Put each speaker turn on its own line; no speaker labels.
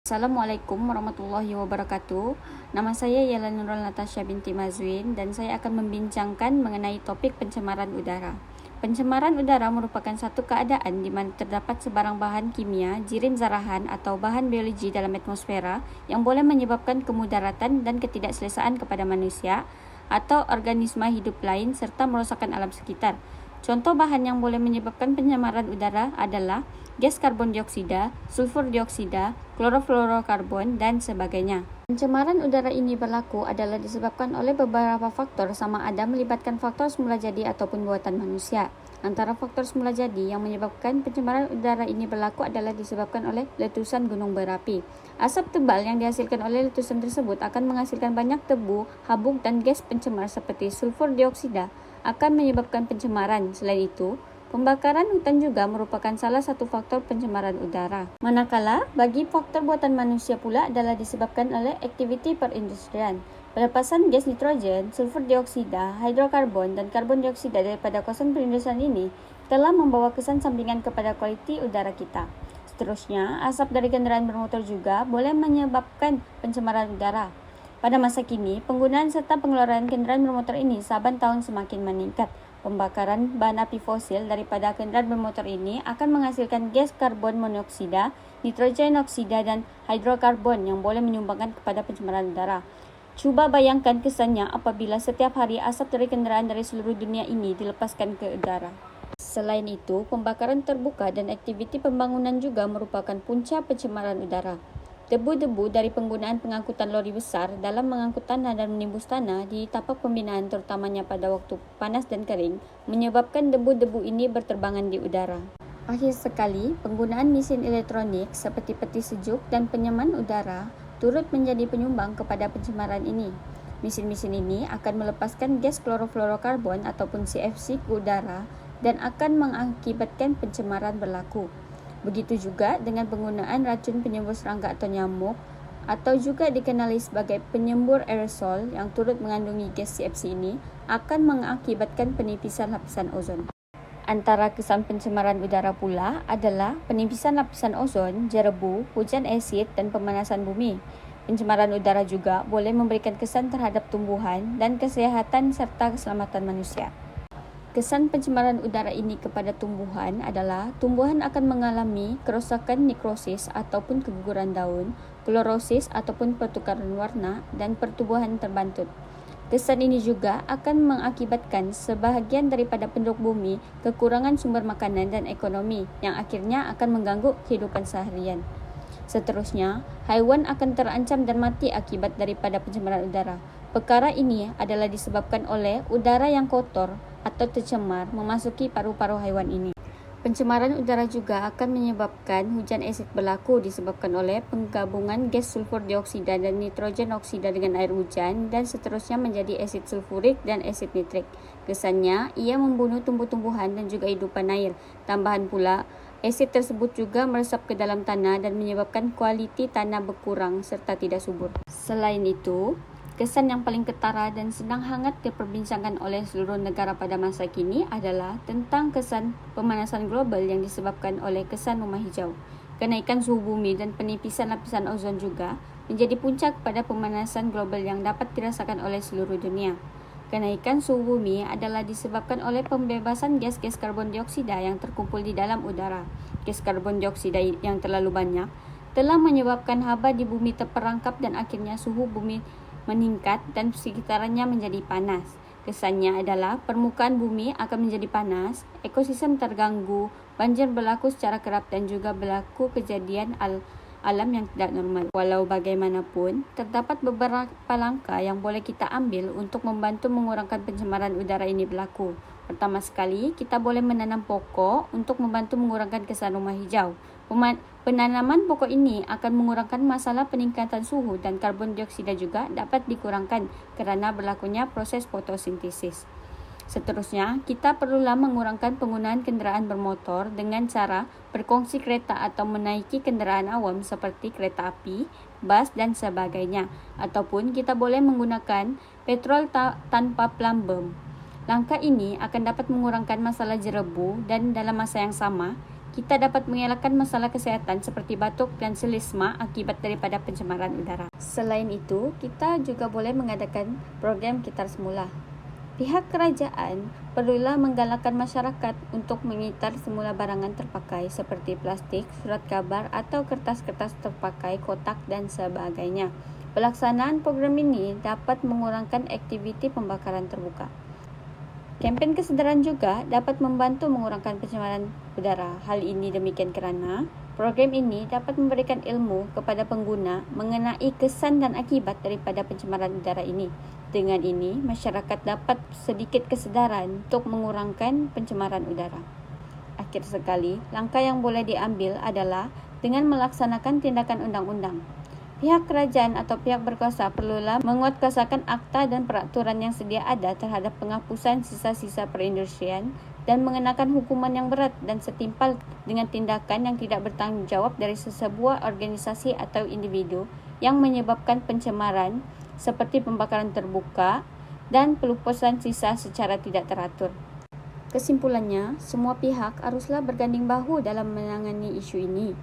Assalamualaikum warahmatullahi wabarakatuh. Nama saya ialah Nurul Natasha binti Mazwin dan saya akan membincangkan mengenai topik pencemaran udara. Pencemaran udara merupakan satu keadaan di mana terdapat sebarang bahan kimia, jirim zarahan atau bahan biologi dalam atmosfera yang boleh menyebabkan kemudaratan dan ketidakselesaan kepada manusia atau organisma hidup lain serta merosakkan alam sekitar. Contoh bahan yang boleh menyebabkan pencemaran udara adalah gas karbon dioksida, sulfur dioksida, klorofluorokarbon, dan sebagainya. Pencemaran udara ini berlaku adalah disebabkan oleh beberapa faktor sama ada melibatkan faktor semula jadi ataupun buatan manusia. Antara faktor semula jadi yang menyebabkan pencemaran udara ini berlaku adalah disebabkan oleh letusan gunung berapi. Asap tebal yang dihasilkan oleh letusan tersebut akan menghasilkan banyak debu, habuk, dan gas pencemar seperti sulfur dioksida akan menyebabkan pencemaran. Selain itu, pembakaran hutan juga merupakan salah satu faktor pencemaran udara. Manakala, bagi faktor buatan manusia pula adalah disebabkan oleh aktiviti perindustrian. Pelepasan gas nitrogen, sulfur dioksida, hidrokarbon, dan karbon dioksida daripada kawasan perindustrian ini telah membawa kesan sampingan kepada kualiti udara kita. Seterusnya, asap dari kendaraan bermotor juga boleh menyebabkan pencemaran udara. Pada masa kini, penggunaan serta pengeluaran kendaraan bermotor ini saban tahun semakin meningkat. Pembakaran bahan api fosil daripada kendaraan bermotor ini akan menghasilkan gas karbon monoksida, nitrogen oksida, dan hidrokarbon yang boleh menyumbangkan kepada pencemaran udara. Cuba bayangkan kesannya apabila setiap hari asap dari kendaraan dari seluruh dunia ini dilepaskan ke udara. Selain itu, pembakaran terbuka dan aktiviti pembangunan juga merupakan punca pencemaran udara. Debu-debu dari penggunaan pengangkutan lori besar dalam mengangkut tanah dan menimbus tanah di tapak pembinaan terutamanya pada waktu panas dan kering menyebabkan debu-debu ini berterbangan di udara. Akhir sekali, penggunaan mesin elektronik seperti peti sejuk dan penyaman udara turut menjadi penyumbang kepada pencemaran ini. Mesin-mesin ini akan melepaskan gas klorofluorokarbon ataupun CFC ke udara dan akan mengakibatkan pencemaran berlaku. Begitu juga dengan penggunaan racun penyembur serangga atau nyamuk atau juga dikenali sebagai penyembur aerosol yang turut mengandungi gas CFC ini akan mengakibatkan penipisan lapisan ozon. Antara kesan pencemaran udara pula adalah penipisan lapisan ozon, jerebu, hujan asid, dan pemanasan bumi. Pencemaran udara juga boleh memberikan kesan terhadap tumbuhan dan kesehatan serta keselamatan manusia. Kesan pencemaran udara ini kepada tumbuhan adalah tumbuhan akan mengalami kerosakan nekrosis ataupun keguguran daun, klorosis ataupun pertukaran warna, dan pertumbuhan terbantut. Kesan ini juga akan mengakibatkan sebahagian daripada penduduk bumi kekurangan sumber makanan dan ekonomi yang akhirnya akan mengganggu kehidupan seharian. Seterusnya, haiwan akan terancam dan mati akibat daripada pencemaran udara. Perkara ini adalah disebabkan oleh udara yang kotor atau tercemar memasuki paru-paru haiwan ini. Pencemaran udara juga akan menyebabkan hujan asid berlaku disebabkan oleh penggabungan gas sulfur dioksida dan nitrogen oksida dengan air hujan dan seterusnya menjadi asid sulfurik dan asid nitrik. Kesannya, ia membunuh tumbuh-tumbuhan dan juga hidupan air. Tambahan pula, asid tersebut juga meresap ke dalam tanah dan menyebabkan kualiti tanah berkurang serta tidak subur. Selain itu, kesan yang paling ketara dan sedang hangat diperbincangkan oleh seluruh negara pada masa kini adalah tentang kesan pemanasan global yang disebabkan oleh kesan rumah hijau. Kenaikan suhu bumi dan penipisan lapisan ozon juga menjadi puncak pada pemanasan global yang dapat dirasakan oleh seluruh dunia. Kenaikan suhu bumi adalah disebabkan oleh pembebasan gas-gas karbon dioksida yang terkumpul di dalam udara. Gas karbon dioksida yang terlalu banyak telah menyebabkan haba di bumi terperangkap dan akhirnya suhu bumi meningkat dan sekitarnya menjadi panas. Kesannya adalah permukaan bumi akan menjadi panas, ekosistem terganggu, banjir berlaku secara kerap dan juga berlaku kejadian alam yang tidak normal. Walau bagaimanapun, terdapat beberapa langkah yang boleh kita ambil untuk membantu mengurangkan pencemaran udara ini berlaku. Pertama sekali, kita boleh menanam pokok untuk membantu mengurangkan kesan rumah hijau. Penanaman pokok ini akan mengurangkan masalah peningkatan suhu dan karbon dioksida juga dapat dikurangkan kerana berlakunya proses fotosintesis. Seterusnya, kita perlulah mengurangkan penggunaan kenderaan bermotor dengan cara berkongsi kereta atau menaiki kenderaan awam seperti kereta api, bas dan sebagainya. Ataupun kita boleh menggunakan petrol tanpa plumbum. Langkah ini akan dapat mengurangkan masalah jerebu dan dalam masa yang sama, kita dapat mengelakkan masalah kesehatan seperti batuk dan selisma akibat daripada pencemaran udara. Selain itu, kita juga boleh mengadakan program Kitar Semula. Pihak kerajaan perlulah menggalakkan masyarakat untuk mengitar semula barangan terpakai seperti plastik, surat khabar atau kertas-kertas terpakai, kotak dan sebagainya. Pelaksanaan program ini dapat mengurangkan aktiviti pembakaran terbuka. Kempen kesedaran juga dapat membantu mengurangkan pencemaran udara. Hal ini demikian kerana program ini dapat memberikan ilmu kepada pengguna mengenai kesan dan akibat daripada pencemaran udara ini. Dengan ini, masyarakat dapat sedikit kesedaran untuk mengurangkan pencemaran udara. Akhir sekali, langkah yang boleh diambil adalah dengan melaksanakan tindakan undang-undang. Pihak kerajaan atau pihak berkuasa perlulah menguatkuasakan akta dan peraturan yang sedia ada terhadap penghapusan sisa-sisa perindustrian dan mengenakan hukuman yang berat dan setimpal dengan tindakan yang tidak bertanggungjawab dari sesebuah organisasi atau individu yang menyebabkan pencemaran seperti pembakaran terbuka dan pelupusan sisa secara tidak teratur. Kesimpulannya, semua pihak haruslah berganding bahu dalam menangani isu ini.